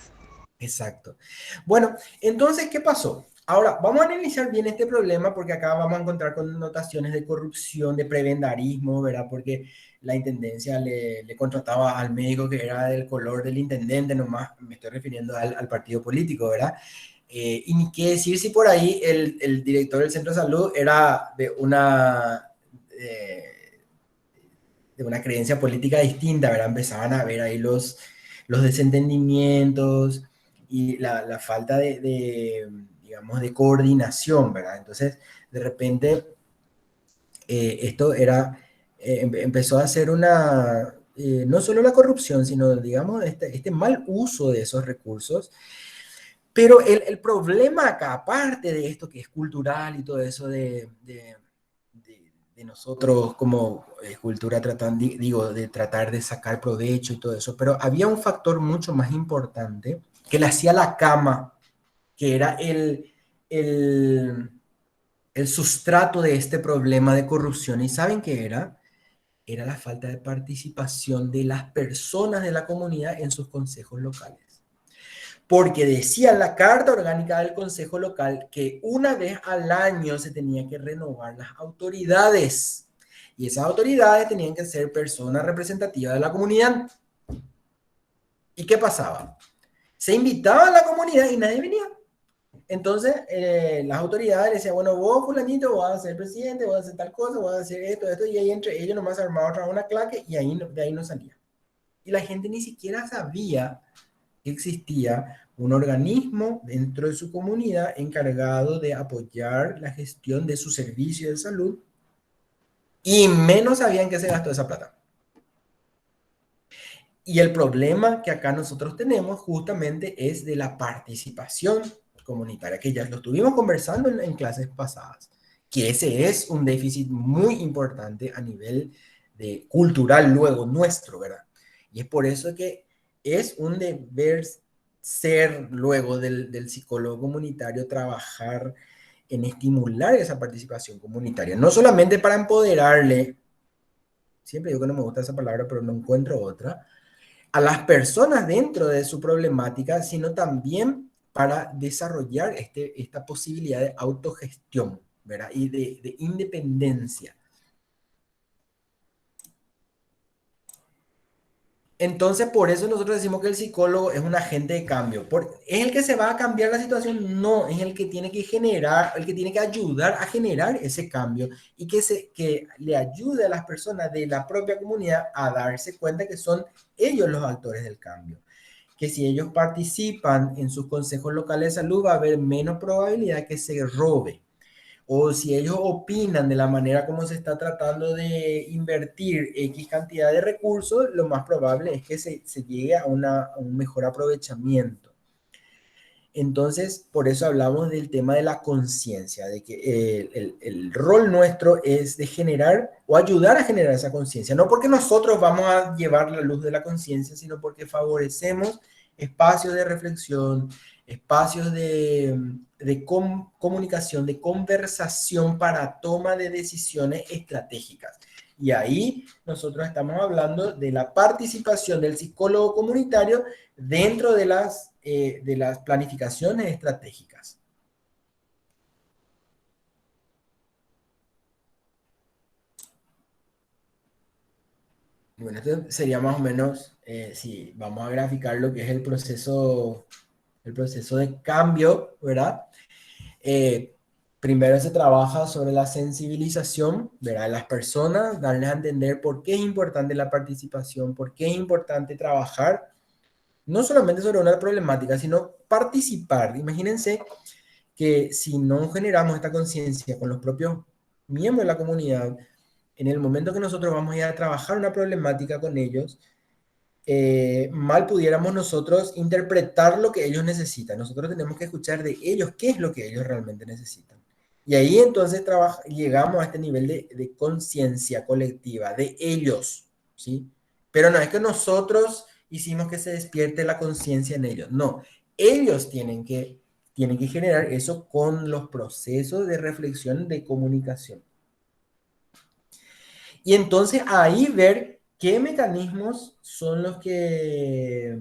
Exacto. Bueno, entonces, ¿qué pasó? Ahora, vamos a analizar bien este problema porque acá vamos a encontrar connotaciones de corrupción, de prebendarismo, ¿verdad? Porque la intendencia le contrataba al médico que era del color del intendente, nomás me estoy refiriendo al partido político, ¿verdad? Y ni qué decir si por ahí el director del centro de salud era de una creencia política distinta, ¿verdad? Empezaban a ver ahí los desentendimientos y la falta digamos, de coordinación, ¿verdad? Entonces, de repente, esto era, empezó a ser una, no solo la corrupción, sino, digamos, este mal uso de esos recursos. Pero el problema acá, aparte de esto que es cultural y todo eso de nosotros como cultura digo, de tratar de sacar provecho y todo eso, pero había un factor mucho más importante que le hacía la cama, que era el, el sustrato de este problema de corrupción. ¿Y saben qué era? Era la falta de participación de las personas de la comunidad en sus consejos locales. Porque decía la Carta Orgánica del Consejo Local que una vez al año se tenía que renovar las autoridades. Y esas autoridades tenían que ser personas representativas de la comunidad. ¿Y qué pasaba? Se invitaba a la comunidad y nadie venía. Entonces, las autoridades decían, bueno, vos, fulanito, vas a ser presidente, vas a hacer tal cosa, vas a hacer esto, y ahí entre ellos nomás se armaba otra una claque y ahí, de ahí no salía. Y la gente ni siquiera sabía que existía un organismo dentro de su comunidad encargado de apoyar la gestión de su servicio de salud y menos sabían que se gastó esa plata. Y el problema que acá nosotros tenemos justamente es de la participación comunitaria, que ya lo estuvimos conversando en clases pasadas, que ese es un déficit muy importante a nivel de cultural luego nuestro, ¿verdad? Y es por eso que es un deber ser luego del psicólogo comunitario trabajar en estimular esa participación comunitaria, no solamente para empoderarle, siempre digo que no me gusta esa palabra, pero no encuentro otra, a las personas dentro de su problemática, sino también para desarrollar esta posibilidad de autogestión, ¿verdad? Y de independencia. Entonces, por eso nosotros decimos que el psicólogo es un agente de cambio. ¿Es el que se va a cambiar la situación? No, es el que tiene que generar, el que tiene que ayudar a generar ese cambio y que le ayude a las personas de la propia comunidad a darse cuenta que son ellos los actores del cambio. Que si ellos participan en sus consejos locales de salud, va a haber menos probabilidad que se robe. O si ellos opinan de la manera como se está tratando de invertir X cantidad de recursos, lo más probable es que se llegue a un mejor aprovechamiento. Entonces, por eso hablamos del tema de la conciencia, de que el rol nuestro es de generar o ayudar a generar esa conciencia, no porque nosotros vamos a llevar la luz de la conciencia, sino porque favorecemos espacios de reflexión, espacios de comunicación, de conversación para toma de decisiones estratégicas. Y ahí nosotros estamos hablando de la participación del psicólogo comunitario dentro de las planificaciones estratégicas. Bueno, esto sería más o menos, si vamos a graficar lo que es el proceso de cambio, ¿verdad? Primero se trabaja sobre la sensibilización, ¿verdad? De las personas, darles a entender por qué es importante la participación, por qué es importante trabajar, no solamente sobre una problemática, sino participar. Imagínense que si no generamos esta conciencia con los propios miembros de la comunidad, en el momento que nosotros vamos a ir a trabajar una problemática con ellos, mal pudiéramos nosotros interpretar lo que ellos necesitan. Nosotros tenemos que escuchar de ellos qué es lo que ellos realmente necesitan. Y ahí entonces llegamos a este nivel de conciencia colectiva de ellos, ¿sí? Pero no es que nosotros hicimos que se despierte la conciencia en ellos, no. Ellos tienen que generar eso con los procesos de reflexión, de comunicación. Y entonces ahí ver qué mecanismos son los que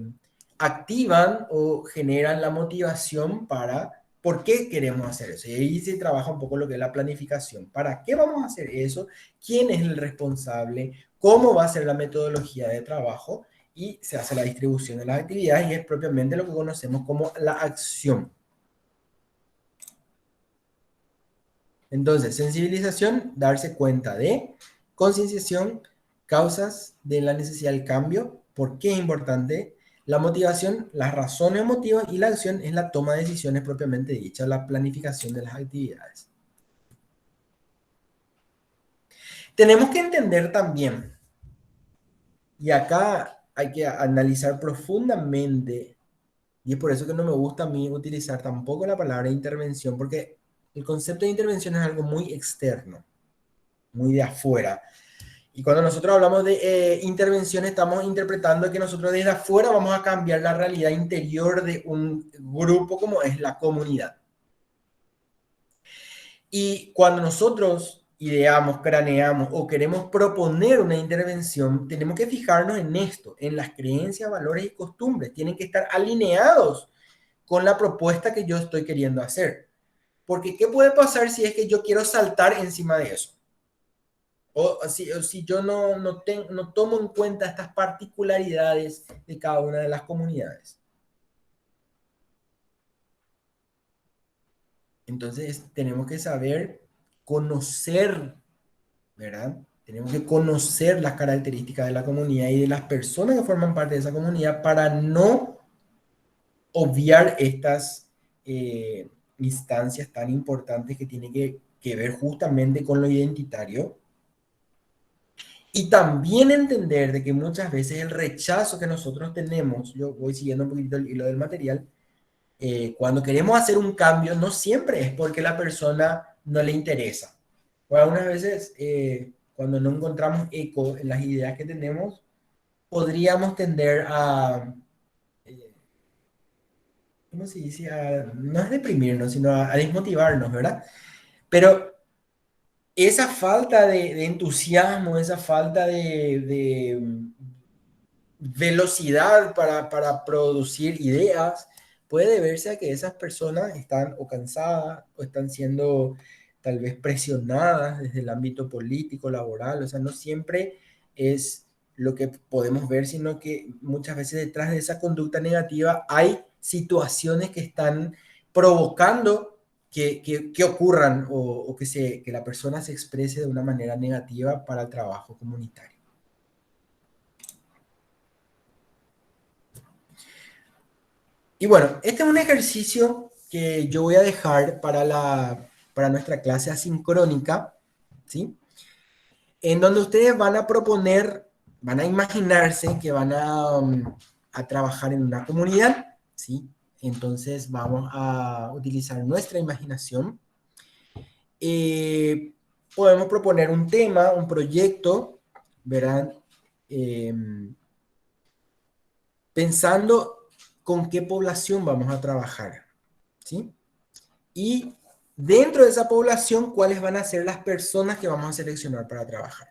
activan o generan la motivación para por qué queremos hacer eso. Y ahí se trabaja un poco lo que es la planificación. ¿Para qué vamos a hacer eso? ¿Quién es el responsable? ¿Cómo va a ser la metodología de trabajo? Y se hace la distribución de las actividades y es propiamente lo que conocemos como la acción. Entonces, sensibilización, darse cuenta de concienciación, causas de la necesidad del cambio, por qué es importante, La motivación, las razones motivos y la acción es la toma de decisiones propiamente dicha, la planificación de las actividades. Tenemos que entender también, y acá hay que analizar profundamente, y es por eso que no me gusta a mí utilizar tampoco la palabra intervención, porque el concepto de intervención es algo muy externo, muy de afuera. Y cuando nosotros hablamos de intervención, estamos interpretando que nosotros desde afuera vamos a cambiar la realidad interior de un grupo como es la comunidad. Y cuando nosotros ideamos, craneamos o queremos proponer una intervención, tenemos que fijarnos en esto, en las creencias, valores y costumbres. Tienen que estar alineados con la propuesta que yo estoy queriendo hacer. Porque ¿qué puede pasar si es que yo quiero saltar encima de eso? O si yo no tomo en cuenta estas particularidades de cada una de las comunidades. Entonces tenemos que saber conocer, ¿verdad? Tenemos que conocer las características de la comunidad y de las personas que forman parte de esa comunidad para no obviar estas instancias tan importantes que tienen que ver justamente con lo identitario. Y también entender de que muchas veces el rechazo que nosotros tenemos, yo voy siguiendo un poquito el hilo del material, cuando queremos hacer un cambio, no siempre es porque la persona no le interesa. O algunas veces, cuando no encontramos eco en las ideas que tenemos, podríamos tender a, ¿cómo se dice? No es deprimirnos, sino a desmotivarnos, ¿verdad? Pero esa falta de entusiasmo, esa falta de velocidad para producir ideas, puede deberse a que esas personas están o cansadas o están siendo tal vez presionadas desde el ámbito político, laboral, o sea, no siempre es lo que podemos ver, sino que muchas veces detrás de esa conducta negativa hay situaciones que están provocando que ocurran o que la persona se exprese de una manera negativa para el trabajo comunitario. Y bueno, este es un ejercicio que yo voy a dejar para nuestra clase asincrónica, ¿sí? En donde ustedes van a proponer, van a imaginarse que van a trabajar en una comunidad, ¿sí? Entonces vamos a utilizar nuestra imaginación. Podemos proponer un tema, un proyecto, ¿verdad? Pensando con qué población vamos a trabajar, ¿sí? Y dentro de esa población, ¿cuáles van a ser las personas que vamos a seleccionar para trabajar?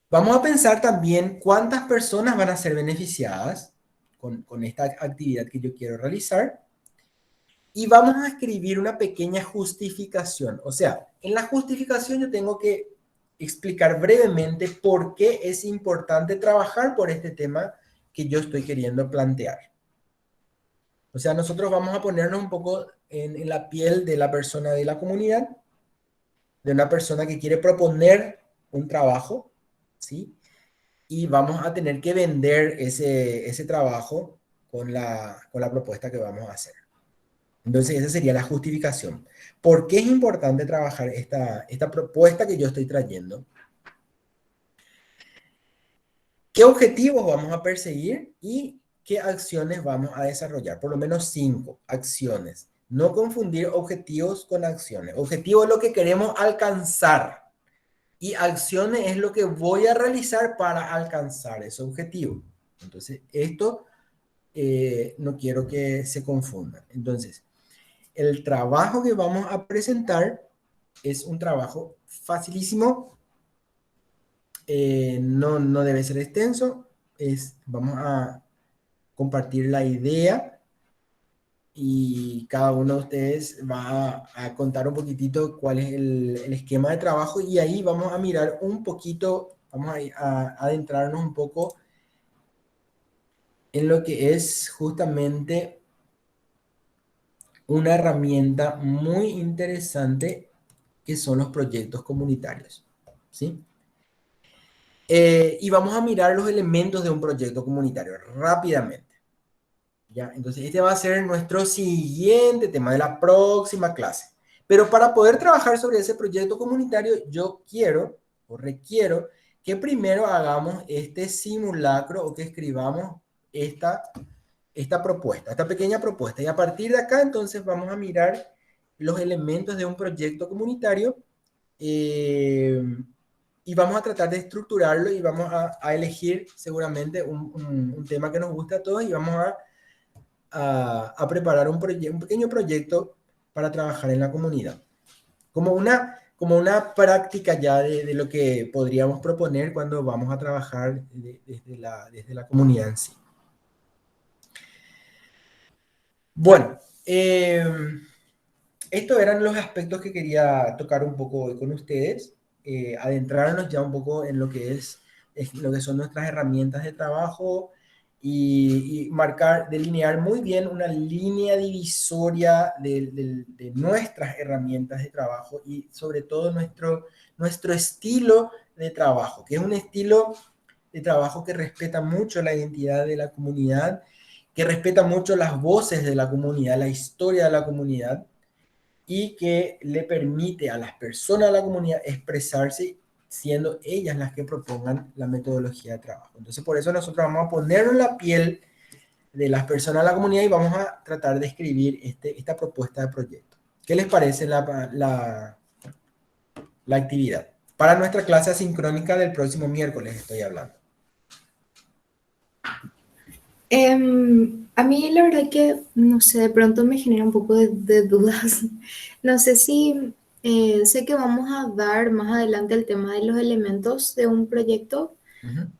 Vamos a pensar también cuántas personas van a ser beneficiadas con esta actividad que yo quiero realizar. Y vamos a escribir una pequeña justificación. O sea, en la justificación yo tengo que explicar brevemente por qué es importante trabajar por este tema que yo estoy queriendo plantear. O sea, nosotros vamos a ponernos un poco en la piel de la persona de la comunidad, de una persona que quiere proponer un trabajo, ¿sí? Y vamos a tener que vender ese trabajo con la propuesta que vamos a hacer. Entonces, esa sería la justificación. ¿Por qué es importante trabajar esta propuesta que yo estoy trayendo? ¿Qué objetivos vamos a perseguir y qué acciones vamos a desarrollar? Por lo menos 5 acciones. No confundir objetivos con acciones. Objetivo es lo que queremos alcanzar y acciones es lo que voy a realizar para alcanzar ese objetivo. Entonces, esto no quiero que se confundan. Entonces, el trabajo que vamos a presentar es un trabajo facilísimo, no debe ser extenso, vamos a compartir la idea y cada uno de ustedes va a contar un poquitito cuál es el esquema de trabajo y ahí vamos a mirar un poquito, vamos a adentrarnos un poco en lo que es justamente una herramienta muy interesante que son los proyectos comunitarios, ¿sí? Y vamos a mirar los elementos de un proyecto comunitario rápidamente. ¿Ya? Entonces, este va a ser nuestro siguiente tema de la próxima clase. Pero para poder trabajar sobre ese proyecto comunitario, yo quiero o requiero que primero hagamos este simulacro o que escribamos esta propuesta, esta pequeña propuesta. Y a partir de acá, entonces, vamos a mirar los elementos de un proyecto comunitario eh, y vamos a tratar de estructurarlo y vamos a elegir seguramente un tema que nos guste a todos y vamos a preparar un pequeño proyecto para trabajar en la comunidad. Como una práctica ya de lo que podríamos proponer cuando vamos a trabajar desde la comunidad en sí. Bueno, estos eran los aspectos que quería tocar un poco hoy con ustedes, adentrarnos ya un poco en lo que lo que son nuestras herramientas de trabajo y delinear muy bien una línea divisoria de nuestras herramientas de trabajo y sobre todo nuestro estilo de trabajo, que es un estilo de trabajo que respeta mucho la identidad de la comunidad, que respeta mucho las voces de la comunidad, la historia de la comunidad, y que le permite a las personas de la comunidad expresarse siendo ellas las que propongan la metodología de trabajo. Entonces, por eso nosotros vamos a ponernos en la piel de las personas de la comunidad y vamos a tratar de escribir esta propuesta de proyecto. ¿Qué les parece la actividad? Para nuestra clase asincrónica del próximo miércoles estoy hablando. A mí la verdad que, no sé, de pronto me genera un poco de dudas. No sé si, sé que vamos a dar más adelante el tema de los elementos de un proyecto,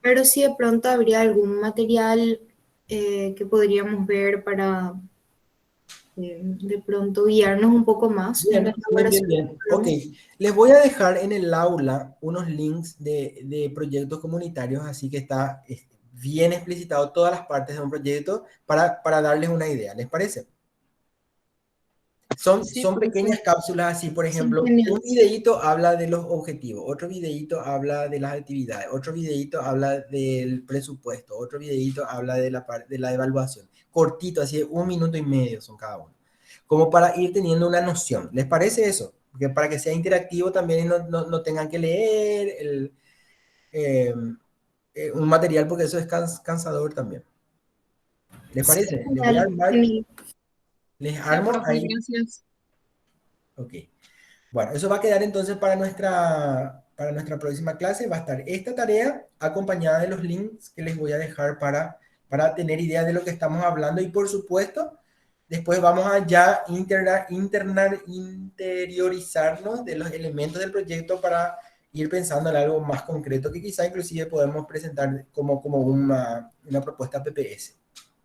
pero si de pronto habría algún material que podríamos ver para de pronto guiarnos un poco más en la Bien, bien, bien, elaboración del bien. Ok, programa. les voy a dejar en el aula unos links de proyectos comunitarios, así que está bien explicitado todas las partes de un proyecto para darles una idea. ¿Les parece? Sí, Son pequeñas cápsulas así, por Sí, ejemplo, genial. un videíto habla de los objetivos, otro videíto habla de las actividades, otro videíto habla del presupuesto, otro videíto habla de la evaluación. Cortito, así, 1 minuto y medio son cada uno. Como para ir teniendo una noción. ¿Les parece eso? Porque para que sea interactivo también y no tengan que leer eh, un material, porque eso es cansador también. ¿Les Sí, parece? Les voy a genial, armar, genial. les sí, armo profe, ahí. gracias. Ok. Bueno, eso va a quedar entonces para nuestra próxima clase. Va a estar esta tarea acompañada de los links que les voy a dejar para tener idea de lo que estamos hablando. Y por supuesto, después vamos a ya interiorizarnos de los elementos del proyecto para ir pensando en algo más concreto que quizá inclusive podemos presentar como una propuesta PPS.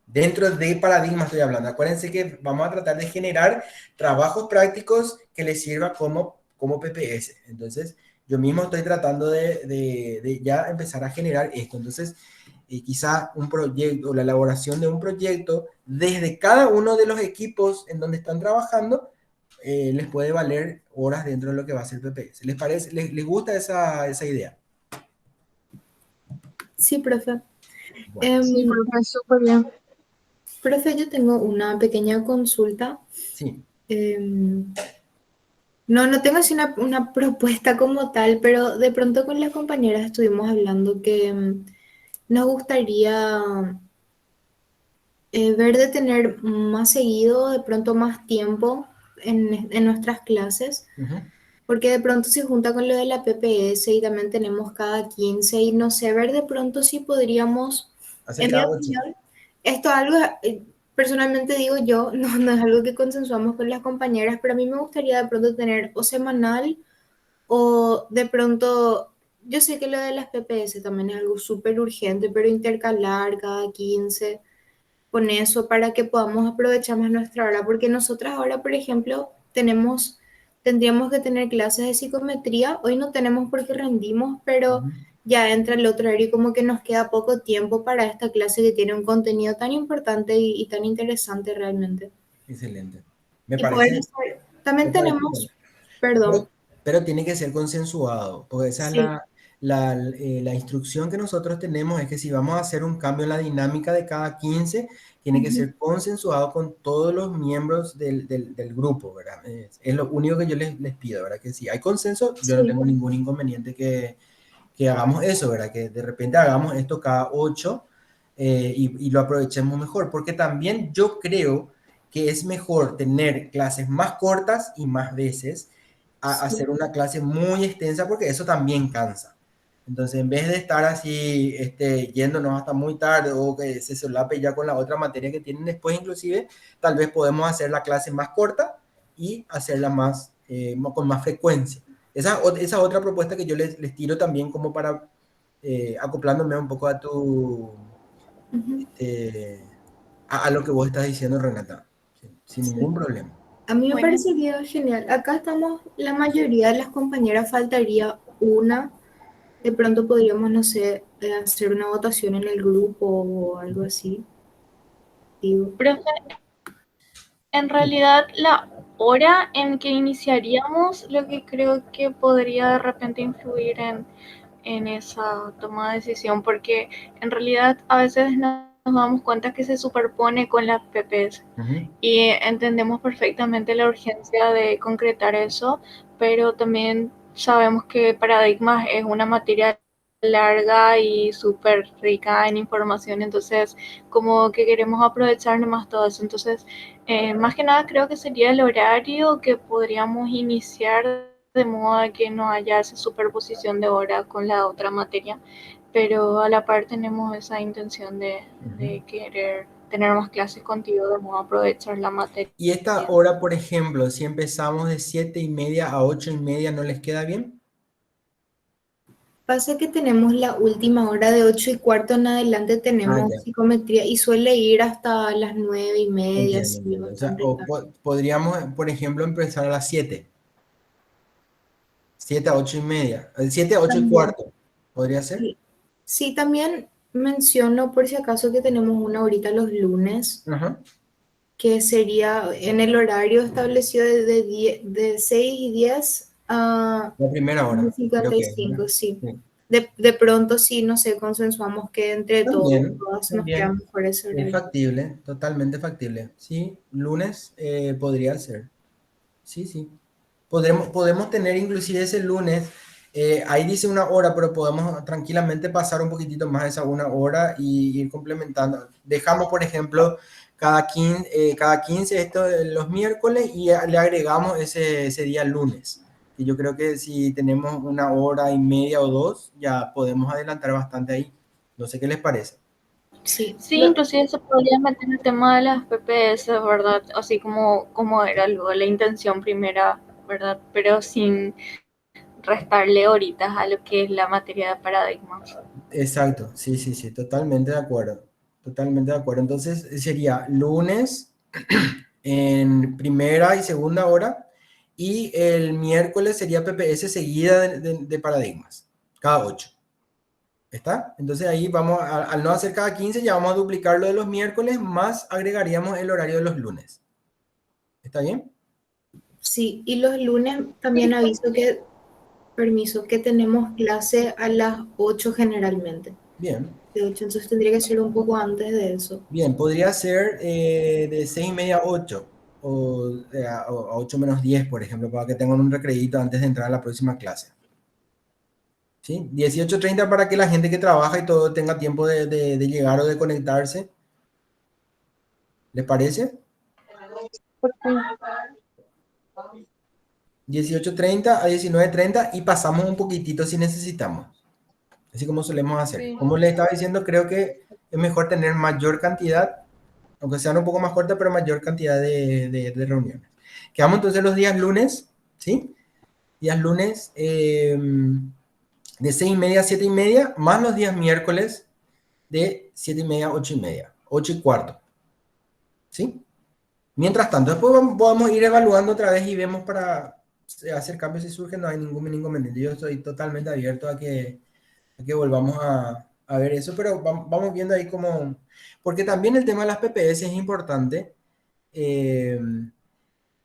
Dentro de paradigma estoy hablando. Acuérdense que vamos a tratar de generar trabajos prácticos que les sirva como PPS. Entonces, yo mismo estoy tratando de ya empezar a generar esto. Entonces, quizá un proyecto o la elaboración de un proyecto desde cada uno de los equipos en donde están trabajando les puede valer horas dentro de lo que va a ser PPS. ¿Les parece? ¿Les gusta esa idea? Sí, profe. Bueno, Sí, profe, súper bien. Profe, yo tengo una pequeña consulta. sí. Em, no tengo así una propuesta como tal, pero de pronto con las compañeras estuvimos hablando que nos gustaría ver de tener más seguido, de pronto más tiempo en nuestras clases, Ujú. porque de pronto se junta con lo de la PPS y también tenemos cada 15 y no sé, ver de pronto si podríamos, Hacer en mi cada 8. opinión, esto es algo, personalmente digo yo, no es algo que consensuamos con las compañeras, pero a mí me gustaría de pronto tener o semanal o de pronto, yo sé que lo de las PPS también es algo súper urgente, pero intercalar cada 15 con eso para que podamos aprovechar más nuestra hora, porque nosotras ahora, por ejemplo, tendríamos que tener clases de psicometría, hoy no tenemos porque rendimos, pero ya entra el otro horario y como que nos queda poco tiempo para esta clase que tiene un contenido tan importante y tan interesante realmente. Excelente. Y poder hacer, también Me parece tenemos, bien. perdón, Pero tiene que ser consensuado, porque esa es sí, la instrucción que nosotros tenemos es que si vamos a hacer un cambio en la dinámica de cada 15, tiene que ser consensuado con todos los miembros del grupo, ¿verdad? Es lo único que yo les pido, ¿verdad? Que si hay consenso, yo no Sí, tengo ningún inconveniente que hagamos eso, ¿verdad? Que de repente hagamos esto cada 8 y lo aprovechemos mejor, porque también yo creo que es mejor tener clases más cortas y más veces a sí, hacer una clase muy extensa, porque eso también cansa. Entonces, en vez de estar así, yéndonos hasta muy tarde o que se solape ya con la otra materia que tienen después, inclusive, tal vez podemos hacer la clase más corta y hacerla más, con más frecuencia. Esa otra propuesta que yo les tiro también como para acoplándome un poco a ujú. este, a lo que vos estás diciendo, Renata, sin Sí. ningún problema. A mí me Bueno, parecería genial. Acá estamos, la mayoría de las compañeras, faltaría una. De pronto podríamos, no sé, hacer una votación en el grupo o algo así. Digo. profe, en realidad la hora en que iniciaríamos, lo que creo que podría de repente influir en esa toma de decisión, porque en realidad a veces nos damos cuenta que se superpone con las PPs Ujú. y entendemos perfectamente la urgencia de concretar eso, pero también sabemos que Paradigmas es una materia larga y súper rica en información, entonces como que queremos aprovechar nomás todo eso. Entonces, más que nada creo que sería el horario que podríamos iniciar de modo a que no haya esa superposición de hora con la otra materia, pero a la par tenemos esa intención Ujú. de querer tener más clases contigo de modo a aprovechar la materia. Y esta hora, por ejemplo, si empezamos de 7:30 a 8:30, ¿no les queda bien? Pasa que tenemos la última hora de 8:15 en adelante, Ah, tenemos ya, psicometría y suele ir hasta las 9:30, entiendo, así, entiendo. O sea, bastante tarde. podríamos, por ejemplo, empezar a las 7 a 8:30, 7 a 8 y También, cuarto, ¿podría ser? sí, sí, también menciono por si acaso que tenemos una horita los lunes, Ajá. que sería en el horario establecido de 6:10 a La primera hora, creo que es, ¿verdad? 55, sí. Sí. De pronto sí, no sé, consensuamos que entre todos, También, todas nos queda también mejor ese es horario. factible, totalmente factible. Sí, lunes podría ser. Sí, sí. Podemos tener inclusive ese lunes, ahí dice una hora, pero podemos tranquilamente pasar un poquitito más de esa una hora y ir complementando. Dejamos, por ejemplo, cada quince esto de los miércoles y le agregamos ese día lunes. Y yo creo que si tenemos una hora y media o dos, ya podemos adelantar bastante ahí. No sé qué les parece. Sí, Sí, inclusive se podría meter el tema de las PPS, ¿verdad? Así como era luego la intención primera, ¿verdad? Pero sin restarle horitas a lo que es la materia de paradigmas. Exacto, sí, sí, sí, totalmente de acuerdo. Totalmente de acuerdo. Entonces sería lunes en primera y segunda hora y el miércoles sería PPS seguida de paradigmas, cada 8. ¿Está? Entonces ahí vamos, al no hacer cada 15 ya vamos a duplicar lo de los miércoles, más agregaríamos el horario de los lunes. ¿Está bien? sí, y los lunes también aviso que, permiso, que tenemos clase a las 8 generalmente. Bien. De 8, entonces tendría que ser un poco antes de eso. Bien, podría ser de 6:30 a 8 o a 8 menos 10, por ejemplo, para que tengan un recredito antes de entrar a la próxima clase. ¿Sí? 18:30 para que la gente que trabaja y todo tenga tiempo de llegar o de conectarse. ¿Les parece? 18:30 a 19:30 y pasamos un poquitito si necesitamos. Así como solemos hacer. Sí. Como les estaba diciendo, creo que es mejor tener mayor cantidad, aunque sean un poco más cortas, pero mayor cantidad de reuniones. Quedamos entonces los días lunes, ¿sí? Días lunes de 6:30 a 7:30, más los días miércoles de 7:30 a 8:30, 8:15, ¿sí? Mientras tanto, después podemos ir evaluando otra vez y vemos para hacer cambios si surgen, no hay ningún inconveniente. Yo estoy totalmente abierto a que volvamos a ver eso, pero vamos viendo ahí cómo, porque también el tema de las PPS es importante. Eh,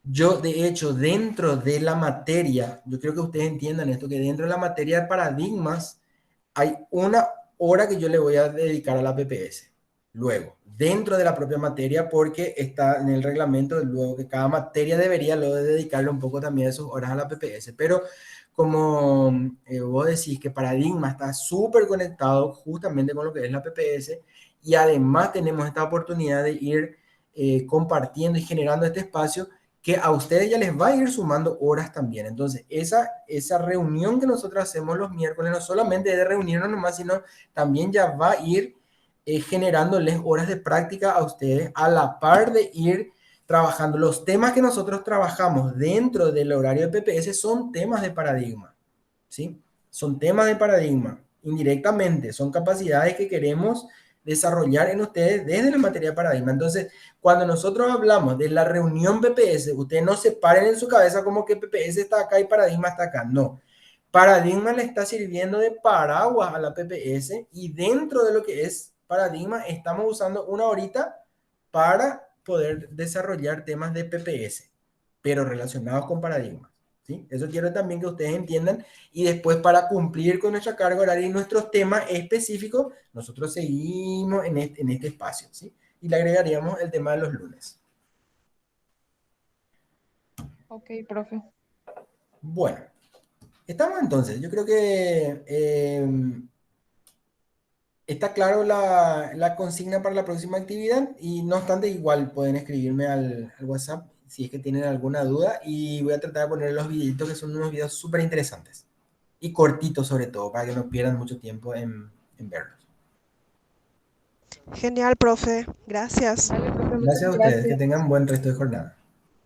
yo, de hecho, dentro de la materia, yo creo que ustedes entiendan esto, que dentro de la materia de paradigmas, hay una hora que yo le voy a dedicar a la PPS. Luego, dentro de la propia materia, porque está en el reglamento, luego que cada materia debería luego de dedicarle un poco también de sus horas a la PPS. Pero como vos decís que Paradigma está súper conectado justamente con lo que es la PPS, y además tenemos esta oportunidad de ir compartiendo y generando este espacio que a ustedes ya les va a ir sumando horas también. Entonces, esa reunión que nosotros hacemos los miércoles, no solamente de reunirnos nomás, sino también ya va a ir generándoles horas de práctica a ustedes a la par de ir trabajando. Los temas que nosotros trabajamos dentro del horario de PPS son temas de paradigma, ¿sí? Son temas de paradigma, indirectamente, son capacidades que queremos desarrollar en ustedes desde la materia de paradigma. Entonces, cuando nosotros hablamos de la reunión PPS, ustedes no se paren en su cabeza como que PPS está acá y paradigma está acá, no. Paradigma le está sirviendo de paraguas a la PPS, y dentro de lo que es paradigma estamos usando una horita para poder desarrollar temas de PPS, pero relacionados con paradigma, ¿sí? Eso quiero también que ustedes entiendan. Y después, para cumplir con nuestra carga horaria y nuestros temas específicos, nosotros seguimos en este espacio, ¿sí? Y le agregaríamos el tema de los lunes. Ok, profe. Bueno, estamos entonces. Yo creo que está claro la consigna para la próxima actividad, y no obstante, igual pueden escribirme al WhatsApp si es que tienen alguna duda, y voy a tratar de poner los videitos, que son unos videos súper interesantes y cortitos sobre todo, para que no pierdan mucho tiempo en verlos. Genial, profe. Gracias. Vale, profe, muchas Gracias a ustedes, que gracias. tengan buen resto de jornada.